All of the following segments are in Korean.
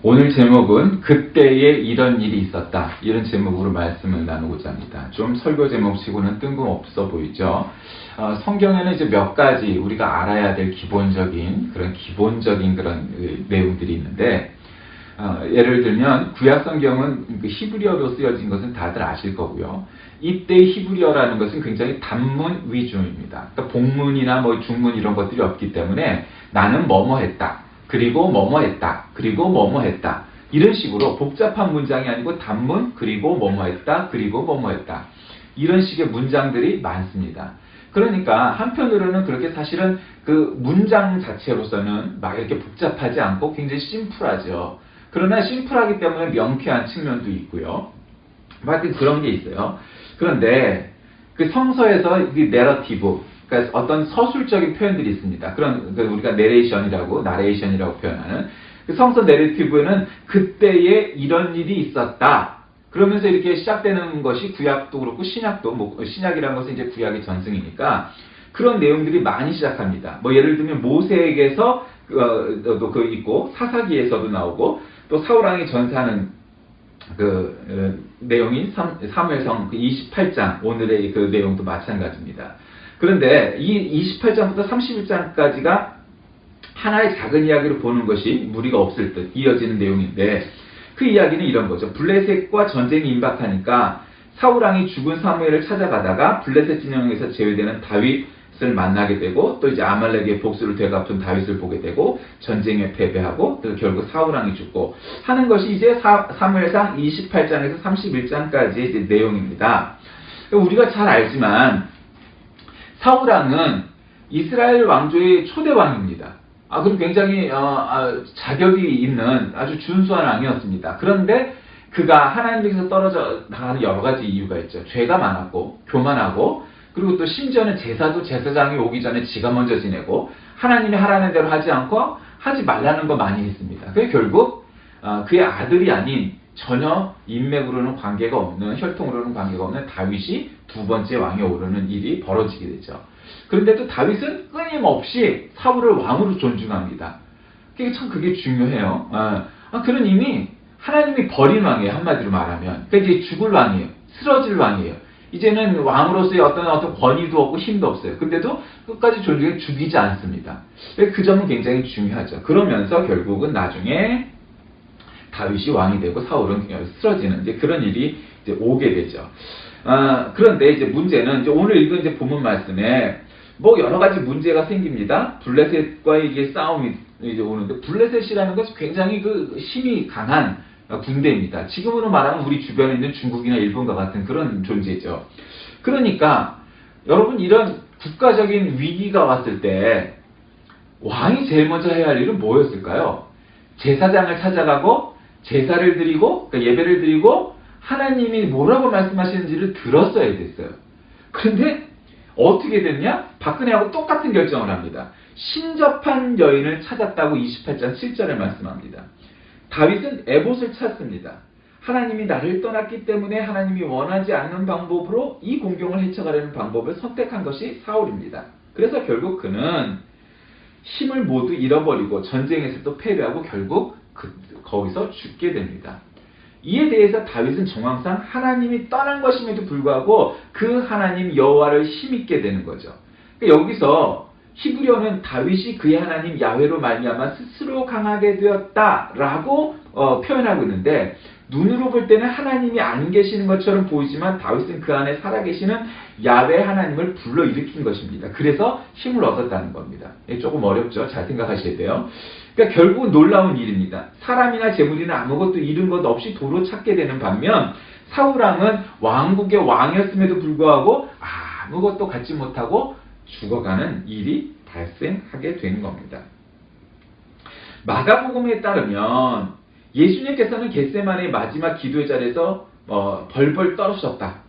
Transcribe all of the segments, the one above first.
오늘 제목은 그때에 이런 일이 있었다. 이런 제목으로 말씀을 나누고자 합니다. 좀 설교 제목치고는 뜬금없어 보이죠. 성경에는 이제 몇 가지 우리가 알아야 될 기본적인 그런 내용들이 있는데, 예를 들면 구약 성경은 그 히브리어로 쓰여진 것은 다들 아실 거고요. 이때 히브리어라는 것은 굉장히 단문 위주입니다. 그러니까 복문이나 뭐 중문 이런 것들이 없기 때문에 나는 뭐뭐 했다. 그리고 뭐뭐 했다. 그리고 뭐뭐 했다. 이런 식으로 복잡한 문장이 아니고 단문 그리고 뭐뭐 했다. 그리고 뭐뭐 했다. 이런 식의 문장들이 많습니다. 그러니까 한편으로는 그렇게 사실은 그 문장 자체로서는 막 이렇게 복잡하지 않고 굉장히 심플하죠. 그러나 심플하기 때문에 명쾌한 측면도 있고요. 하여튼 그런 게 있어요. 그런데 그 성서에서 이 내러티브, 그러니까 어떤 서술적인 표현들이 있습니다. 그런 우리가 나레이션이라고 표현하는 그 성서 내러티브에는 그때에 이런 일이 있었다. 그러면서 이렇게 시작되는 것이 구약도 그렇고 신약도, 신약이라는 것은 이제 구약의 전승이니까 그런 내용들이 많이 시작합니다. 예를 들면 모세에게서 있고 사사기에서도 나오고 또 사울왕이 전사하는 내용인 사무엘상 28장 오늘의 그 내용도 마찬가지입니다. 그런데 이 28장부터 31장까지가 하나의 작은 이야기로 보는 것이 무리가 없을 듯 이어지는 내용인데 그 이야기는 이런 거죠. 블레셋과 전쟁이 임박하니까 사울왕이 죽은 사무엘을 찾아가다가 블레셋 진영에서 제외되는 다윗을 만나게 되고 또 이제 아말렉의 복수를 되갚은 다윗을 보게 되고 전쟁에 패배하고 또 결국 사울왕이 죽고 하는 것이 이제 사무엘상 28장에서 31장까지의 이제 내용입니다. 우리가 잘 알지만 사울왕은 이스라엘 왕조의 초대 왕입니다. 그럼 굉장히 자격이 있는 아주 준수한 왕이었습니다. 그런데 그가 하나님께서 떨어져 나가는 여러 가지 이유가 있죠. 죄가 많았고 교만하고 그리고 또 심지어는 제사장이 오기 전에 지가 먼저 지내고 하나님이 하라는 대로 하지 않고 하지 말라는 거 많이 했습니다. 그래서 결국 그의 아들이 아닌 전혀 인맥으로는 관계가 없는 혈통으로는 관계가 없는 다윗이 두 번째 왕에 오르는 일이 벌어지게 되죠. 그런데 또 다윗은 끊임없이 사울을 왕으로 존중합니다. 그게 중요해요. 그는 이미 하나님이 버린 왕이에요. 한마디로 말하면. 그러니까 이제 죽을 왕이에요. 쓰러질 왕이에요. 이제는 왕으로서의 어떤 권위도 없고 힘도 없어요. 근데도 끝까지 존중해 죽이지 않습니다. 그 점은 굉장히 중요하죠. 그러면서 결국은 나중에 다윗이 왕이 되고 사울은 쓰러지는 이제 그런 일이 이제 오게 되죠. 그런데 이제 문제는 이제 오늘 읽은 이제 본문 말씀에 여러 가지 문제가 생깁니다. 블레셋과의 이게 싸움이 이제 오는데 블레셋이라는 것은 굉장히 그 힘이 강한 군대입니다. 지금으로 말하면 우리 주변에 있는 중국이나 일본과 같은 그런 존재죠. 그러니까 여러분 이런 국가적인 위기가 왔을 때 왕이 제일 먼저 해야 할 일은 뭐였을까요? 제사장을 찾아가고 제사를 드리고 그러니까 예배를 드리고 하나님이 뭐라고 말씀하시는지를 들었어야 됐어요. 그런데 어떻게 됐냐? 박근혜하고 똑같은 결정을 합니다. 신접한 여인을 찾았다고 28장 7절에 말씀합니다. 다윗은 에봇을 찾습니다. 하나님이 나를 떠났기 때문에 하나님이 원하지 않는 방법으로 이 공경을 헤쳐가려는 방법을 선택한 것이 사울입니다. 그래서 결국 그는 힘을 모두 잃어버리고 전쟁에서도 패배하고 결국 거기서 죽게 됩니다. 이에 대해서 다윗은 정황상 하나님이 떠난 것임에도 불구하고 그 하나님 여호와를 힘입게 되는 거죠. 그러니까 여기서 히브리어는 다윗이 그의 하나님 야훼로 말미암아 스스로 강하게 되었다라고 표현하고 있는데 눈으로 볼 때는 하나님이 안 계시는 것처럼 보이지만 다윗은 그 안에 살아계시는 야훼 하나님을 불러일으킨 것입니다. 그래서 힘을 얻었다는 겁니다. 조금 어렵죠? 잘 생각하셔야 돼요. 그러니까 결국은 놀라운 일입니다. 사람이나 재물이나 아무것도 잃은 것 없이 도로 찾게 되는 반면 사울왕은 왕국의 왕이었음에도 불구하고 아무것도 갖지 못하고 죽어가는 일이 발생하게 된 겁니다. 마가복음에 따르면 예수님께서는 겟세마네 마지막 기도의 자리에서 벌벌 떨으셨다.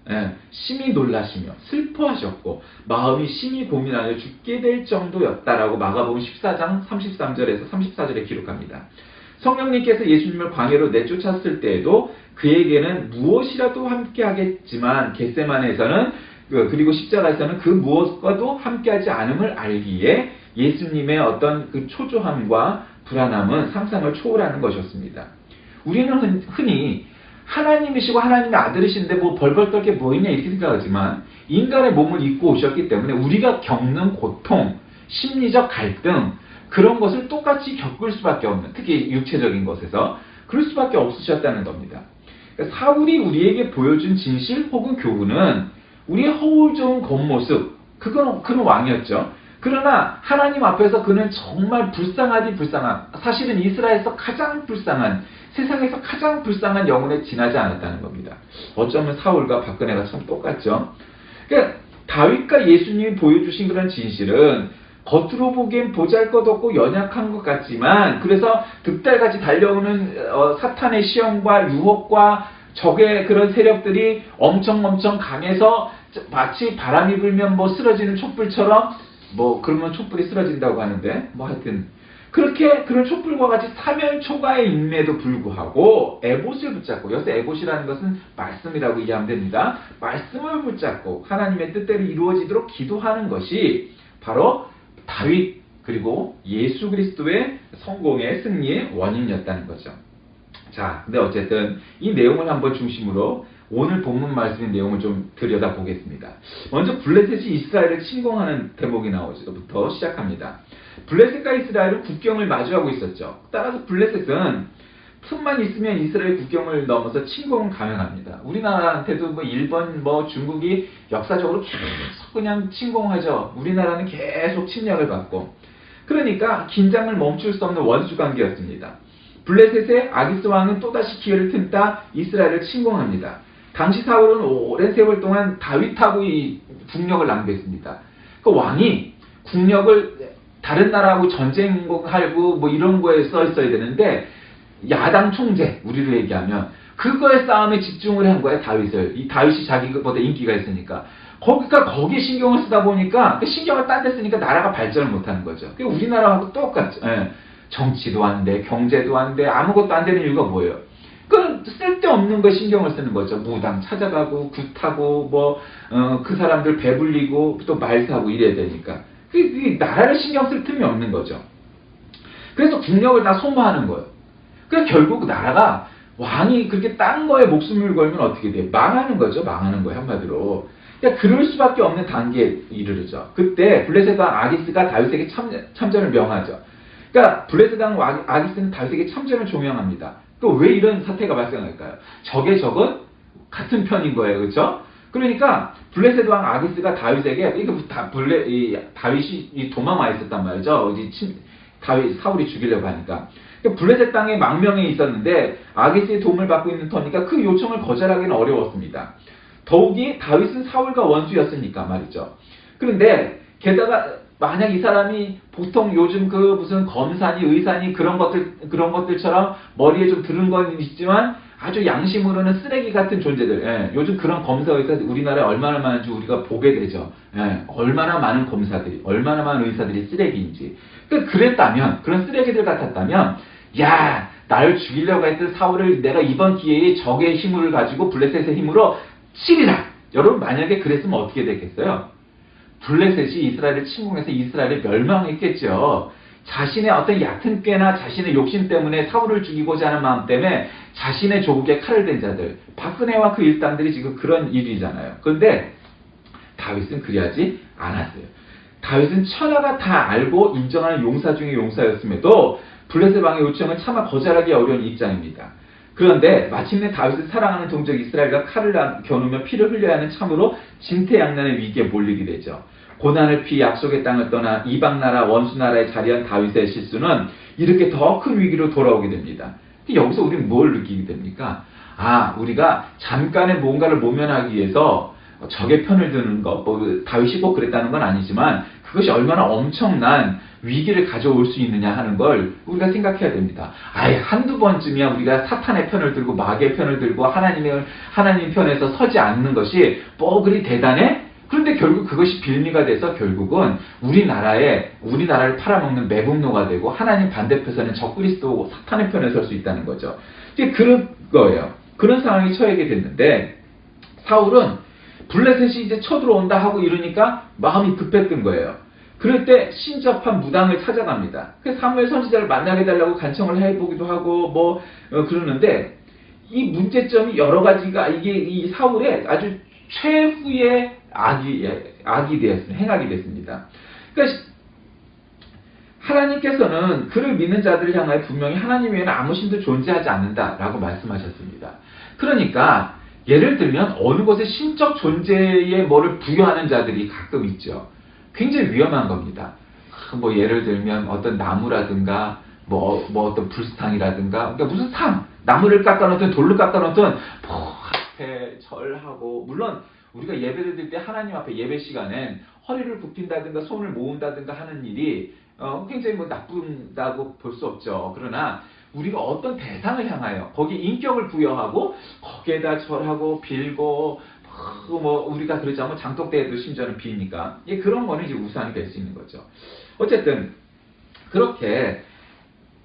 심히 놀라시며 슬퍼하셨고 마음이 심히 고민하여 죽게 될 정도였다라고 마가복음 14장 33절에서 34절에 기록합니다. 성령님께서 예수님을 광야로 내쫓았을 때에도 그에게는 무엇이라도 함께 하겠지만 겟세마네에서는 그리고 십자가에서는 그 무엇과도 함께하지 않음을 알기에 예수님의 어떤 그 초조함과 불안함은 상상을 초월하는 것이었습니다. 우리는 흔히 하나님이시고 하나님의 아들이신데 뭐 벌벌 떨 게 뭐 있냐 이렇게 생각하지만 인간의 몸을 입고 오셨기 때문에 우리가 겪는 고통, 심리적 갈등 그런 것을 똑같이 겪을 수밖에 없는, 특히 육체적인 것에서 그럴 수밖에 없으셨다는 겁니다. 그러니까 사울이 우리에게 보여준 진실 혹은 교훈은 우리의 허울 좋은 겉모습, 그건 왕이었죠. 그러나 하나님 앞에서 그는 정말 불쌍하디 불쌍한, 사실은 이스라엘에서 가장 불쌍한, 세상에서 가장 불쌍한 영혼에 지나지 않았다는 겁니다. 어쩌면 사울과 박근혜가 참 똑같죠. 그러니까 다윗과 예수님이 보여주신 그런 진실은 겉으로 보기엔 보잘것없고 연약한 것 같지만, 그래서 득달같이 달려오는 사탄의 시험과 유혹과 적의 그런 세력들이 엄청 강해서 마치 바람이 불면 뭐 쓰러지는 촛불처럼, 뭐 그러면 촛불이 쓰러진다고 하는데 뭐 하여튼 그렇게 그런 촛불과 같이 사면초가에 임에도 불구하고 에봇을 붙잡고, 여기서 에봇이라는 것은 말씀이라고 이해하면 됩니다. 말씀을 붙잡고 하나님의 뜻대로 이루어지도록 기도하는 것이 바로 다윗 그리고 예수 그리스도의 성공의 승리의 원인이었다는 거죠. 자, 근데 어쨌든 이 내용을 한번 중심으로 오늘 본문 말씀의 내용을 좀 들여다보겠습니다. 먼저 블레셋이 이스라엘을 침공하는 대목이 나오지부터 시작합니다. 블레셋과 이스라엘은 국경을 마주하고 있었죠. 따라서 블레셋은 틈만 있으면 이스라엘 국경을 넘어서 침공은 가능합니다. 우리나라한테도 뭐 일본, 뭐 중국이 역사적으로 계속 그냥 침공하죠. 우리나라는 계속 침략을 받고. 그러니까 긴장을 멈출 수 없는 원수 관계였습니다. 블레셋의 아기스 왕은 또다시 기회를 틈타 이스라엘을 침공합니다. 당시 사울은 오랜 세월 동안 다윗하고 이 국력을 낭비했습니다. 그 왕이 국력을 다른 나라하고 전쟁하고 뭐 이런 거에 써 있어야 되는데 야당 총재, 우리로 얘기하면 그거에 싸움에 집중을 한 거예요, 다윗을. 이 다윗이 자기보다 인기가 있으니까. 거기에 신경을 쓰다 보니까 그 신경을 딴 데 쓰니까 나라가 발전을 못하는 거죠. 그게 우리나라하고 똑같죠. 예. 정치도 안 돼, 경제도 안 돼, 아무것도 안 되는 이유가 뭐예요? 그 쓸데없는 거 신경을 쓰는 거죠. 무당 찾아가고 굿하고 그 사람들 배불리고 또 말사고 이래야 되니까. 그 나라를 신경 쓸 틈이 없는 거죠. 그래서 국력을 다 소모하는 거예요. 그래서 결국 나라가 왕이 그렇게 딴 거에 목숨을 걸면 어떻게 돼? 망하는 거죠. 망하는 거예요, 한마디로. 그러니까 그럴 수밖에 없는 단계에 이르르죠. 그때 블레셋 왕 아기스가 다윗에게 참전을 명하죠. 그러니까 블레셋 왕 아기스는 다윗에게 참전을 조명합니다. 또 왜 이런 사태가 발생할까요? 적의 적은 같은 편인 거예요, 그렇죠? 그러니까 블레셋 왕 아기스가 다윗에게 다윗이 도망와 있었단 말이죠. 사울이 죽이려고 하니까. 그러니까 블레셋 땅에 망명에 있었는데 아기스의 도움을 받고 있는 터니까 그 요청을 거절하기는 어려웠습니다. 더욱이 다윗은 사울과 원수였으니까 말이죠. 그런데 게다가 만약 이 사람이 보통 요즘 그 무슨 검사니 의사니 그런 것들처럼 머리에 좀 들은 건 있지만 아주 양심으로는 쓰레기 같은 존재들. 예, 요즘 그런 검사 의사 우리나라에 얼마나 많은지 우리가 보게 되죠. 예, 얼마나 많은 검사들이, 얼마나 많은 의사들이 쓰레기인지. 그랬다면, 그런 쓰레기들 같았다면, 야, 나를 죽이려고 했던 사울을 내가 이번 기회에 적의 힘을 가지고 블레셋의 힘으로 치리라. 여러분 만약에 그랬으면 어떻게 됐겠어요? 블레셋이 이스라엘을 침공해서 이스라엘을 멸망했겠죠. 자신의 어떤 얕은 꾀나 자신의 욕심 때문에 사울을 죽이고자 하는 마음 때문에 자신의 조국에 칼을 댄 자들, 박근혜와 그 일당들이 지금 그런 일이잖아요. 그런데 다윗은 그리하지 않았어요. 다윗은 천하가 다 알고 인정하는 용사 중의 용사였음에도 블레셋 왕의 요청은 차마 거절하기 어려운 입장입니다. 그런데 마침내 다윗을 사랑하는 동족 이스라엘과 칼을 겨누며 피를 흘려야 하는 참으로 진퇴양난의 위기에 몰리게 되죠. 고난을 피해 약속의 땅을 떠나 이방나라 원수나라에 자리한 다윗의 실수는 이렇게 더 큰 위기로 돌아오게 됩니다. 여기서 우리는 뭘 느끼게 됩니까? 우리가 잠깐의 뭔가를 모면하기 위해서 적의 편을 드는 것, 다윗이 꼭 그랬다는 건 아니지만 그것이 얼마나 엄청난 위기를 가져올 수 있느냐 하는 걸 우리가 생각해야 됩니다. 한두 번쯤이야 우리가 사탄의 편을 들고 마귀의 편을 들고 하나님 편에서 서지 않는 것이 그리 대단해? 그런데 결국 그것이 빌미가 돼서 결국은 우리나라를 팔아먹는 매국노가 되고 하나님 반대편에서는 적그리스도 사탄의 편에 설 수 있다는 거죠. 이제 그런 거예요. 그런 상황에 처하게 됐는데 사울은 블레셋이 이제 쳐들어온다 하고 이러니까 마음이 급했던 거예요. 그럴 때 신접한 무당을 찾아갑니다. 그래서 사무엘 선지자를 만나게 해달라고 간청을 해보기도 하고 그러는데 이 문제점이 여러 가지가 이게 이 사울의 아주 최후의 악이 되었습니다. 행악이 됐습니다. 그러니까 하나님께서는 그를 믿는 자들을 향하여 분명히 하나님 외에는 아무 신도 존재하지 않는다라고 말씀하셨습니다. 그러니까 예를 들면 어느 곳에 신적 존재에 뭐를 부여하는 자들이 가끔 있죠. 굉장히 위험한 겁니다. 뭐 예를 들면 어떤 나무라든가 뭐 어떤 불상이라든가 그러니까 무슨 나무를 깎아놓든 돌로 깎아놓든 앞에 절하고 물론 우리가 예배를 드릴 때 하나님 앞에 예배 시간엔 허리를 굽힌다든가 손을 모은다든가 하는 일이 굉장히 뭐 나쁜다고 볼 수 없죠. 그러나 우리가 어떤 대상을 향하여 거기에 인격을 부여하고 거기에다 절하고 빌고 뭐 우리가 그러자면 장독대에도 심지어는 비니까 그런 거는 이제 우상이 될 수 있는 거죠. 어쨌든 그렇게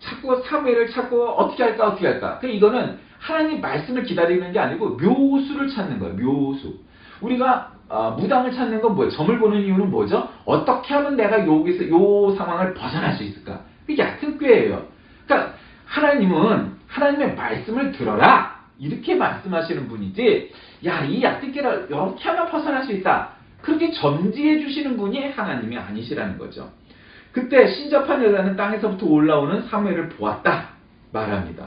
자꾸 사무엘을 찾고 어떻게 할까. 그러니까 이거는 하나님 말씀을 기다리는 게 아니고 묘수를 찾는 거예요. 묘수. 우리가 무당을 찾는 건 뭐예요? 점을 보는 이유는 뭐죠? 어떻게 하면 내가 여기서 요 상황을 벗어날 수 있을까? 이게 얕은 꾀예요. 그러니까 하나님은 하나님의 말씀을 들어라 이렇게 말씀하시는 분이지 야 이 얕은 꾀를 이렇게 하면 벗어날 수 있다 그렇게 점지해 주시는 분이 하나님이 아니시라는 거죠. 그때 신접한 여자는 땅에서부터 올라오는 사무엘을 보았다 말합니다.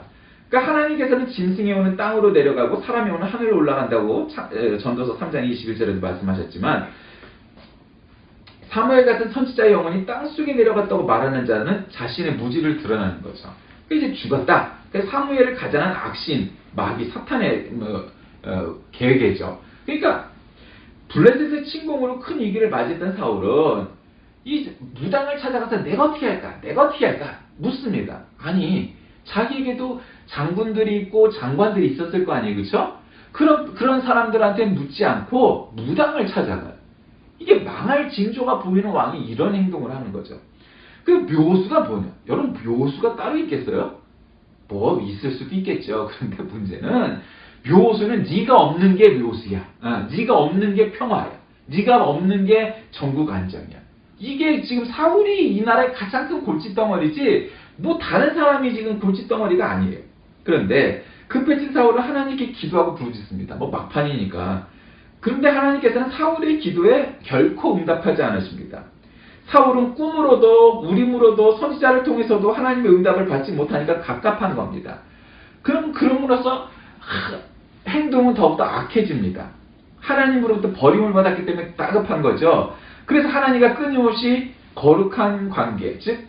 그러니까 하나님께서는 짐승이 오는 땅으로 내려가고 사람이 오는 하늘로 올라간다고 전도서 3장 21절에도 말씀하셨지만 사무엘 같은 선지자의 영혼이 땅속에 내려갔다고 말하는 자는 자신의 무지를 드러내는 거죠. 그러니까 이제 죽었다. 그러니까 사무엘을 가장한 악신, 마귀, 사탄의 계획이죠. 그러니까 블레셋의 침공으로 큰 위기를 맞이했던 사울은 이 무당을 찾아가서 내가 어떻게 할까 묻습니다. 아니 자기에게도 장군들이 있고 장관들이 있었을 거 아니에요. 그렇죠? 그런 사람들한테 묻지 않고 무당을 찾아가요. 이게 망할 징조가 보이는 왕이 이런 행동을 하는 거죠. 그 묘수가 뭐냐? 여러분 묘수가 따로 있겠어요? 뭐 있을 수도 있겠죠. 그런데 문제는 묘수는 네가 없는 게 묘수야. 네가 없는 게 평화야. 네가 없는 게 전국 안정이야. 이게 지금 사울이 이 나라의 가장 큰 골칫덩어리지 뭐 다른 사람이 지금 골칫덩어리가 아니에요. 그런데 급해진 사울은 하나님께 기도하고 부르짖습니다. 뭐 막판이니까. 그런데 하나님께서는 사울의 기도에 결코 응답하지 않으십니다. 사울은 꿈으로도 우림으로도 선지자를 통해서도 하나님의 응답을 받지 못하니까 갑갑한 겁니다. 그럼으로써 행동은 더욱더 악해집니다. 하나님으로부터 버림을 받았기 때문에 다급한 거죠. 그래서 하나님과 끊임없이 거룩한 관계, 즉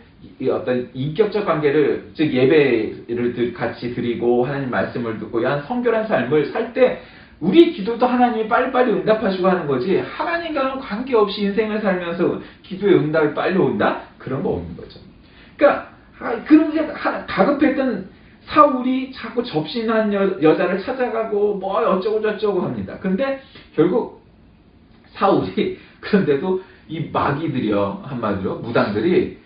어떤 인격적 관계를, 즉 예배를 같이 드리고 하나님 말씀을 듣고 한 성결한 삶을 살 때 우리 기도도 하나님이 빨리빨리 응답하시고 하는 거지 하나님과는 관계없이 인생을 살면서 기도의 응답이 빨리 온다? 그런 거 없는 거죠. 그러니까 그런 다급했던 사울이 자꾸 접신한 여자를 찾아가고 뭐 어쩌고 저쩌고 합니다. 그런데 결국 사울이 그런데도 이 마귀들이요, 한마디로 무당들이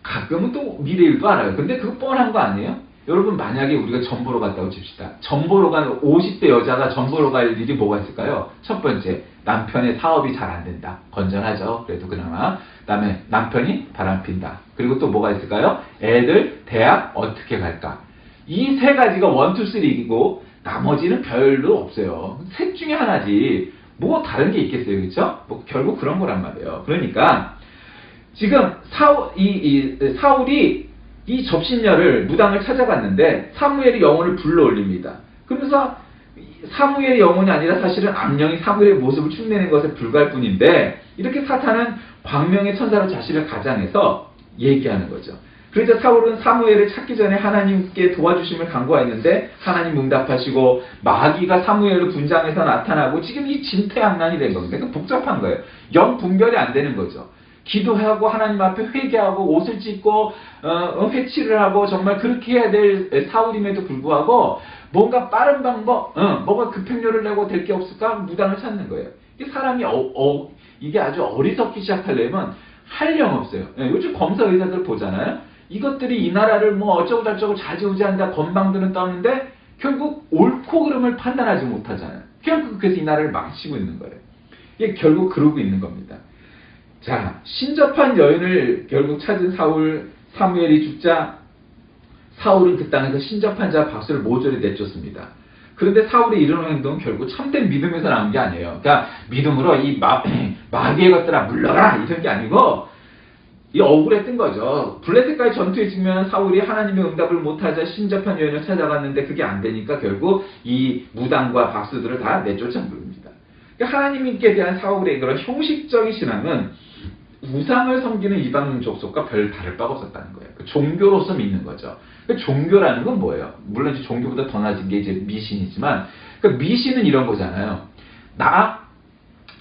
가끔은 또 미래일도 알아요. 근데 그거 뻔한 거 아니에요? 여러분 만약에 우리가 전 보러 갔다고 칩시다. 전 보러 간 50대 여자가 전 보러 갈 일이 뭐가 있을까요? 첫 번째, 남편의 사업이 잘 안 된다. 건전하죠. 그래도 그나마. 그다음에 남편이 바람핀다. 그리고 또 뭐가 있을까요? 애들 대학 어떻게 갈까? 이 세 가지가 1, 2, 3이고 나머지는 별로 없어요. 셋 중에 하나지. 뭐 다른 게 있겠어요. 그렇죠? 뭐 결국 그런 거란 말이에요. 그러니까 지금 사울이 이 접신녀를 무당을 찾아갔는데 사무엘이 영혼을 불러 올립니다. 그러면서 사무엘의 영혼이 아니라 사실은 암령이 사무엘의 모습을 흉내낸 것에 불과할 뿐인데 이렇게 사탄은 광명의 천사로 자신을 가장해서 얘기하는 거죠. 그래서 사울은 사무엘을 찾기 전에 하나님께 도와주심을 간구했는데 하나님 응답하시고 마귀가 사무엘을 분장해서 나타나고 지금 이 진퇴양난이 된 겁니다. 그러니까 복잡한 거예요. 영 분별이 안 되는 거죠. 기도하고 하나님 앞에 회개하고 옷을 찢고 회치를 하고 정말 그렇게 해야 될 사울임에도 불구하고 뭔가 빠른 방법, 뭐가 급행료를 내고 될 게 없을까? 무당을 찾는 거예요. 이 사람이 이게 아주 어리석기 시작하려면 한령 없어요. 요즘 검사 의사들 보잖아요. 이것들이 이 나라를 뭐 어쩌고 저쩌고 좌지우지한다 건방들은 떠는데 결국 옳고 그름을 판단하지 못하잖아요. 결국 그래서 이 나라를 망치고 있는 거예요. 이게 결국 그러고 있는 겁니다. 자, 신접한 여인을 결국 찾은 사무엘이 죽자 사울은 그 땅에서 신접한 자 박수를 모조리 내쫓습니다. 그런데 사울의 이런 행동은 결국 참된 믿음에서 나온 게 아니에요. 그러니까 믿음으로 이 마귀의 것들아 물러라 이런 게 아니고 이 억울했던 거죠. 블레셋과의 전투에 지면 사울이 하나님의 응답을 못하자 신접한 여인을 찾아갔는데 그게 안 되니까 결국 이 무당과 박수들을 다 내쫓아 부릅니다. 그러니까 하나님께 대한 사울의 그런 형식적인 신앙은 우상을 섬기는 이방 족속과 별 다를 바가 없었다는 거예요. 종교로서 믿는 거죠. 종교라는 건 뭐예요? 물론 이제 종교보다 더 낮은 게 이제 미신이지만, 미신은 이런 거잖아요. 나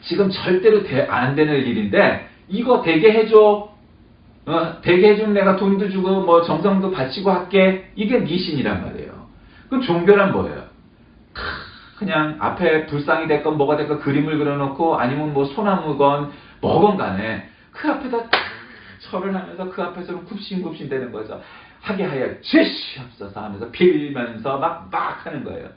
지금 절대로 안 되는 일인데 이거 되게 해줘. 되게 해주면 내가 돈도 주고 뭐 정성도 바치고 할게. 이게 미신이란 말이에요. 그럼 종교란 뭐예요? 그냥 앞에 불상이 됐건 뭐가 됐건 그림을 그려놓고 아니면 뭐 소나무건 뭐건 간에 그 앞에다 절을 하면서 그 앞에서는 굽신굽신 되는 거죠. 하게 하여 주시옵소서 하면서 빌면서 막 하는 거예요.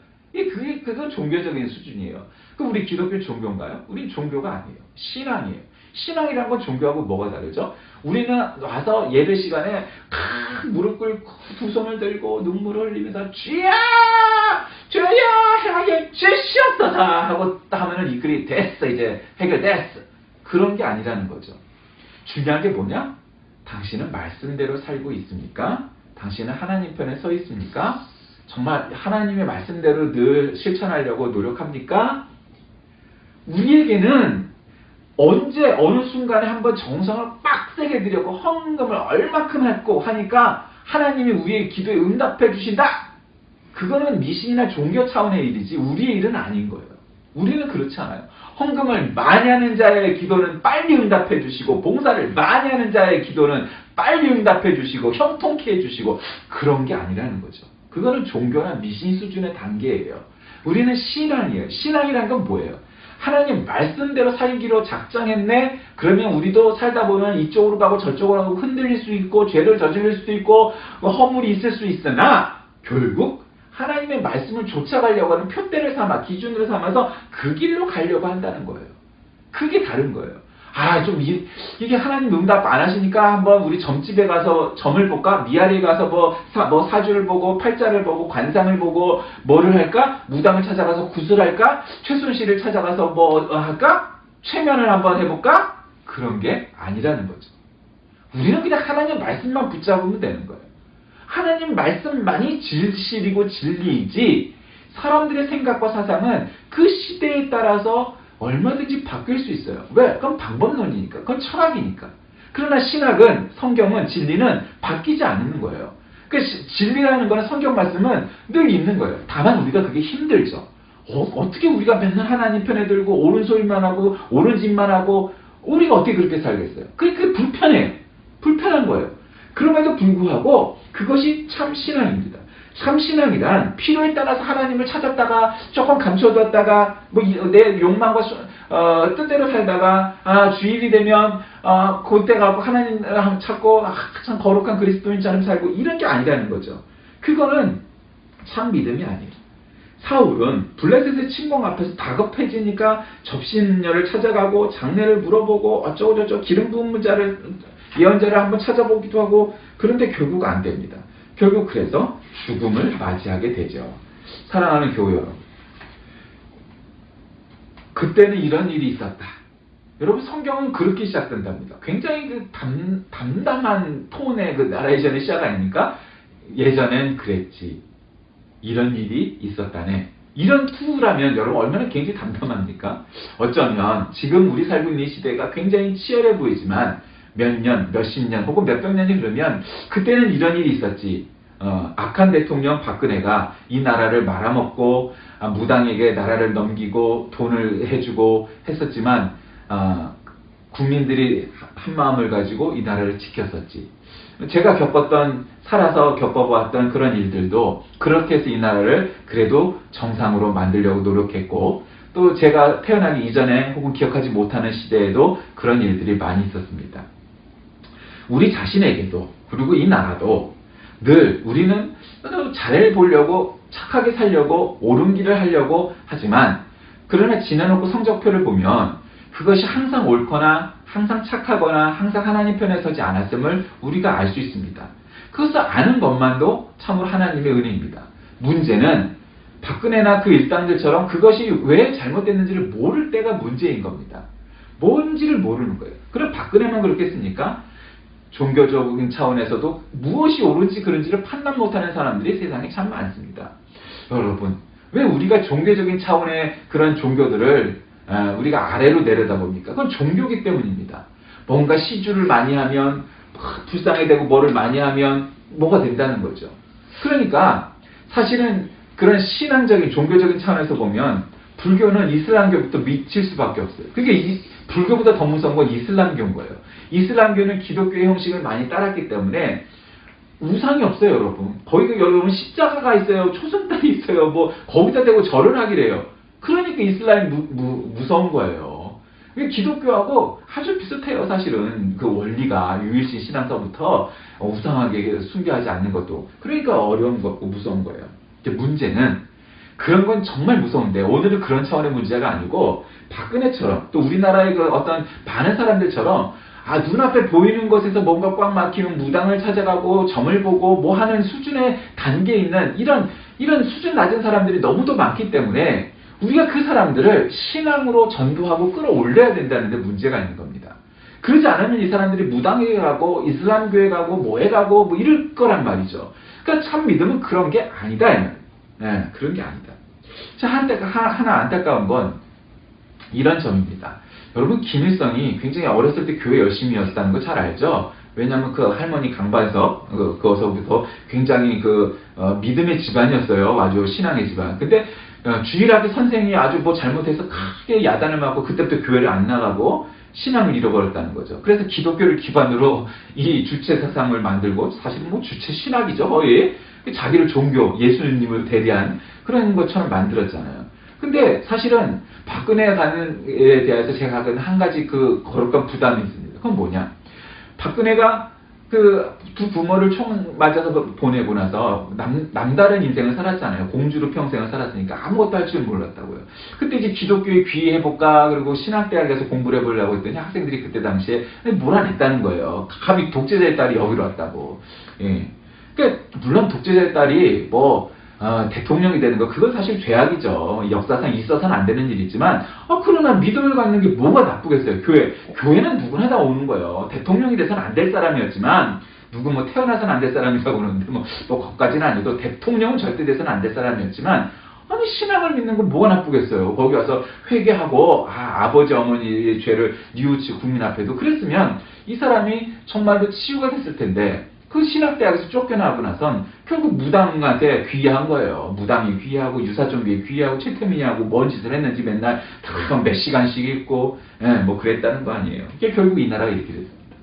그건 종교적인 수준이에요. 그럼 우리 기독교 종교인가요? 우린 종교가 아니에요. 신앙이에요. 신앙이란 건 종교하고 뭐가 다르죠? 우리는 와서 예배 시간에 무릎 꿇고 두 손을 들고 눈물을 흘리면서 주여! 주여! 하여 주시옵소서! 하고 하면은 이 글이 됐어. 이제 해결됐어. 그런 게 아니라는 거죠. 중요한 게 뭐냐? 당신은 말씀대로 살고 있습니까? 당신은 하나님 편에 서 있습니까? 정말 하나님의 말씀대로 늘 실천하려고 노력합니까? 우리에게는 언제 어느 순간에 한번 정성을 빡세게 들여고 헌금을 얼마큼 했고 하니까 하나님이 우리의 기도에 응답해 주신다. 그거는 미신이나 종교 차원의 일이지 우리의 일은 아닌 거예요. 우리는 그렇지 않아요. 헌금을 많이 하는 자의 기도는 빨리 응답해 주시고 봉사를 많이 하는 자의 기도는 빨리 응답해 주시고 형통케 해 주시고 그런 게 아니라는 거죠. 그거는 종교나 미신 수준의 단계예요. 우리는 신앙이에요. 신앙이란 건 뭐예요? 하나님 말씀대로 살기로 작정했네. 그러면 우리도 살다 보면 이쪽으로 가고 저쪽으로 가고 흔들릴 수 있고 죄를 저지를 수도 있고 허물이 있을 수 있으나 결국 하나님의 말씀을 쫓아가려고 하는 표대를 삼아 기준으로 삼아서 그 길로 가려고 한다는 거예요. 그게 다른 거예요. 이게 하나님 응답 안 하시니까 한번 우리 점집에 가서 점을 볼까? 미아리에 가서 뭐 사주를 보고 팔자를 보고 관상을 보고 뭐를 할까? 무당을 찾아가서 구슬할까? 최순실을 찾아가서 뭐 할까? 최면을 한번 해볼까? 그런 게 아니라는 거죠. 우리는 그냥 하나님 말씀만 붙잡으면 되는 거예요. 하나님 말씀만이 진실이고 진리이지 사람들의 생각과 사상은 그 시대에 따라서 얼마든지 바뀔 수 있어요. 왜? 그건 방법론이니까. 그건 철학이니까. 그러나 신학은, 성경은, 진리는 바뀌지 않는 거예요. 그러니까 진리라는 거는 성경 말씀은 늘 있는 거예요. 다만 우리가 그게 힘들죠. 어떻게 우리가 맨날 하나님 편에 들고 옳은 소리만 하고 옳은 짓만 하고 우리가 어떻게 그렇게 살겠어요? 그게 불편해요. 불편한 거예요. 그럼에도 불구하고 그것이 참 신앙입니다. 참 신앙이란 필요에 따라서 하나님을 찾았다가 조금 감춰뒀다가 내 욕망과 뜻대로 살다가 주일이 되면 그때 가고 하나님 찾고 참 거룩한 그리스도인처럼 살고 이런 게 아니라는 거죠. 그거는 참 믿음이 아니에요. 사울은 블레셋의 침공 앞에서 다급해지니까 접신녀를 찾아가고 장례를 물어보고 어쩌고저쩌고 기름 부은 자를 예언자를 한번 찾아보기도 하고 그런데 결국 안 됩니다. 결국 그래서 죽음을 맞이하게 되죠. 사랑하는 교회 여러분, 그때는 이런 일이 있었다. 여러분 성경은 그렇게 시작된답니다. 굉장히 담담한 톤의 나레이션의 시작 아닙니까? 예전엔 그랬지. 이런 일이 있었다네. 이런 투라면 여러분 얼마나 굉장히 담담합니까? 어쩌면 지금 우리 살고 있는 이 시대가 굉장히 치열해 보이지만 몇 년, 몇십 년 혹은 몇백 년이 흐르면 그때는 이런 일이 있었지. 악한 대통령 박근혜가 이 나라를 말아먹고 무당에게 나라를 넘기고 돈을 해주고 했었지만 국민들이 한 마음을 가지고 이 나라를 지켰었지. 제가 살아서 겪어보았던 그런 일들도 그렇게 해서 이 나라를 그래도 정상으로 만들려고 노력했고 또 제가 태어나기 이전에 혹은 기억하지 못하는 시대에도 그런 일들이 많이 있었습니다. 우리 자신에게도 그리고 이 나라도 늘 우리는 잘 보려고 착하게 살려고 옳은 길을 하려고 하지만 그러나 지나놓고 성적표를 보면 그것이 항상 옳거나 항상 착하거나 항상 하나님 편에 서지 않았음을 우리가 알 수 있습니다. 그것을 아는 것만도 참으로 하나님의 은혜입니다. 문제는 박근혜나 그 일당들처럼 그것이 왜 잘못됐는지를 모를 때가 문제인 겁니다. 뭔지를 모르는 거예요. 그럼 박근혜만 그렇겠습니까? 종교적인 차원에서도 무엇이 옳은지 그른지를 판단 못하는 사람들이 세상에 참 많습니다. 여러분, 왜 우리가 종교적인 차원의 그런 종교들을 우리가 아래로 내려다봅니까? 그건 종교기 때문입니다. 뭔가 시주를 많이 하면 불쌍히 되고 뭐를 많이 하면 뭐가 된다는 거죠. 그러니까 사실은 그런 신앙적인 종교적인 차원에서 보면 불교는 이슬람교부터 미칠 수밖에 없어요. 그게 불교보다 더 무서운 건 이슬람교인 거예요. 이슬람교는 기독교의 형식을 많이 따랐기 때문에 우상이 없어요, 여러분. 거기 여러분 십자가가 있어요, 초승달이 있어요, 뭐 거기다 대고 절을 하기래요. 그러니까 이슬람이 무서운 거예요. 기독교하고 아주 비슷해요, 사실은. 그 원리가 유일신 신앙서부터 우상하게 숭배하지 않는 것도. 그러니까 어려운 거고 무서운 거예요. 문제는 그런 건 정말 무서운데 오늘은 그런 차원의 문제가 아니고 박근혜처럼 또 우리나라의 그 어떤 많은 사람들처럼 눈앞에 보이는 것에서 뭔가 꽉 막히는 무당을 찾아가고 점을 보고 뭐 하는 수준의 단계에 있는 이런 수준 낮은 사람들이 너무도 많기 때문에 우리가 그 사람들을 신앙으로 전도하고 끌어올려야 된다는 데 문제가 있는 겁니다. 그러지 않으면 이 사람들이 무당에 가고 이슬람교에 가고 뭐에 가고 뭐 이럴 거란 말이죠. 그러니까 참 믿음은 그런 게 아니다. 네, 그런 게 아니다. 자, 하나 안타까운 건 이런 점입니다. 여러분, 김일성이 굉장히 어렸을 때 교회 열심히였다는 거 잘 알죠? 왜냐하면 그 할머니 강반석, 그거서부터 굉장히 믿음의 집안이었어요. 아주 신앙의 집안. 근데 주일학교 선생이 아주 뭐 잘못해서 크게 야단을 맞고 그때부터 교회를 안 나가고 신앙을 잃어버렸다는 거죠. 그래서 기독교를 기반으로 이 주체 사상을 만들고 사실 뭐 주체 신학이죠, 거의. 자기를 종교, 예수님을 대리한 그런 것처럼 만들었잖아요. 근데 사실은 박근혜 간에 대해서 제가 한 가지 거룩한 부담이 있습니다. 그건 뭐냐? 박근혜가 두 부모를 총 맞아서 보내고 나서 남다른 인생을 살았잖아요. 공주로 평생을 살았으니까 아무것도 할 줄 몰랐다고요. 그때 이제 기독교에 귀의해볼까 그리고 신학대학에서 공부를 해보려고 했더니 학생들이 그때 당시에 몰아냈다는 거예요. 감히 독재자의 딸이 여기로 왔다고. 예. 그러니까 물론 독재자의 딸이 대통령이 되는 거 그건 사실 죄악이죠. 역사상 있어서는 안 되는 일이지만 그러나 믿음을 갖는 게 뭐가 나쁘겠어요. 교회는 누구나 다 오는 거예요. 대통령이 돼서는 안 될 사람이었지만 누구 태어나서는 안 될 사람이라고 그러는데 거기까지는 아니어도 대통령은 절대 돼서는 안 될 사람이었지만 신앙을 믿는 건 뭐가 나쁘겠어요. 거기 와서 회개하고 아버지 어머니의 죄를 뉘우치고 국민 앞에도 그랬으면 이 사람이 정말로 치유가 됐을 텐데 그 신학대학에서 쫓겨나고 나선 결국 무당한테 귀의한 거예요. 무당이 귀의하고 유사종교에 귀의하고 최태민이하고 뭔 짓을 했는지 맨날 몇 시간씩 읽고 뭐 그랬다는 거 아니에요. 이게 결국 이 나라가 이렇게 됐습니다.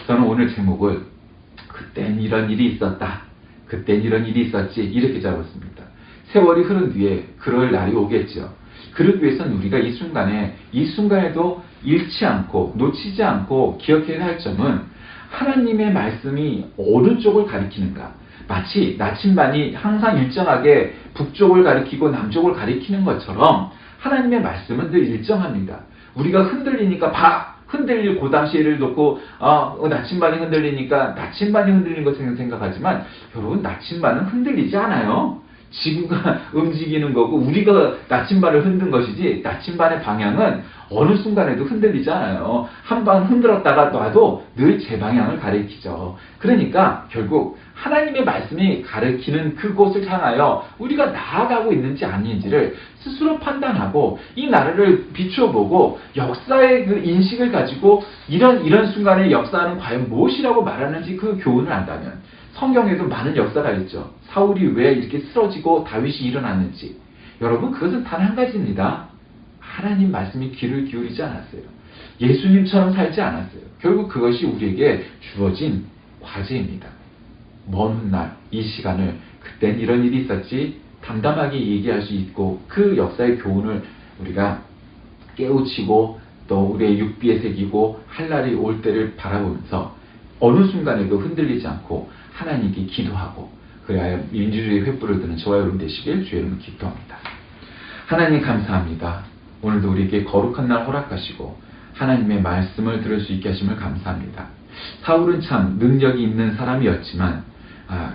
저는 오늘 제목을 그땐 이런 일이 있었다. 그땐 이런 일이 있었지. 이렇게 잡았습니다. 세월이 흐른 뒤에 그럴 날이 오겠죠. 그러기 위해서는 우리가 이 순간에도 잃지 않고 놓치지 않고 기억해야 할 점은 하나님의 말씀이 어느 쪽을 가리키는가. 마치 나침반이 항상 일정하게 북쪽을 가리키고 남쪽을 가리키는 것처럼 하나님의 말씀은 늘 일정합니다. 우리가 흔들리니까 흔들릴 그 당시를 놓고 나침반이 흔들리니까 나침반이 흔들린 것처럼 생각하지만 여러분, 나침반은 흔들리지 않아요. 지구가 움직이는 거고 우리가 나침반을 흔든 것이지 나침반의 방향은 어느 순간에도 흔들리지 않아요. 한 번 흔들었다가 놔도 늘 제 방향을 가리키죠. 그러니까 결국 하나님의 말씀이 가리키는 그곳을 향하여 우리가 나아가고 있는지 아닌지를 스스로 판단하고 이 나라를 비추어보고 역사의 그 인식을 가지고 이런 순간의 역사는 과연 무엇이라고 말하는지 그 교훈을 안다면 성경에도 많은 역사가 있죠. 사울이 왜 이렇게 쓰러지고 다윗이 일어났는지. 여러분, 그것은 단 한 가지입니다. 하나님 말씀이 귀를 기울이지 않았어요. 예수님처럼 살지 않았어요. 결국 그것이 우리에게 주어진 과제입니다. 먼 훗날 이 시간을 그땐 이런 일이 있었지 담담하게 얘기할 수 있고 그 역사의 교훈을 우리가 깨우치고 또 우리의 육비에 새기고 할 날이 올 때를 바라보면서 어느 순간에도 흔들리지 않고 하나님께 기도하고 그래야 민주주의 횃불을 드는 저와 여러분 되시길 주의 이름으로 기도합니다. 하나님 감사합니다. 오늘도 우리에게 거룩한 날 허락하시고 하나님의 말씀을 들을 수 있게 하심을 감사합니다. 사울은 참 능력이 있는 사람이었지만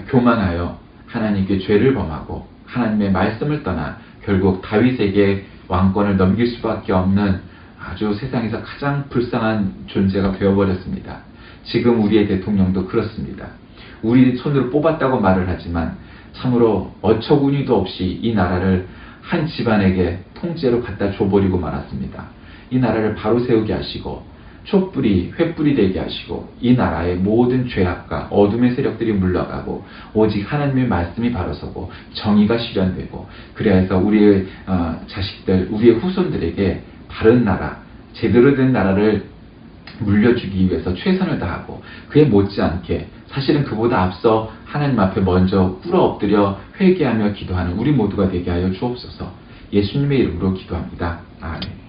교만하여 하나님께 죄를 범하고 하나님의 말씀을 떠나 결국 다윗에게 왕권을 넘길 수밖에 없는 아주 세상에서 가장 불쌍한 존재가 되어버렸습니다. 지금 우리의 대통령도 그렇습니다. 우리 손으로 뽑았다고 말을 하지만 참으로 어처구니도 없이 이 나라를 한 집안에게 통째로 갖다 줘버리고 말았습니다. 이 나라를 바로 세우게 하시고 촛불이 횃불이 되게 하시고 이 나라의 모든 죄악과 어둠의 세력들이 물러가고 오직 하나님의 말씀이 바로 서고 정의가 실현되고 그래야 해서 우리의 자식들, 우리의 후손들에게 바른 나라, 제대로 된 나라를 물려주기 위해서 최선을 다하고 그에 못지않게 사실은 그보다 앞서 하나님 앞에 먼저 꿇어 엎드려 회개하며 기도하는 우리 모두가 되게 하여 주옵소서. 예수님의 이름으로 기도합니다. 아멘.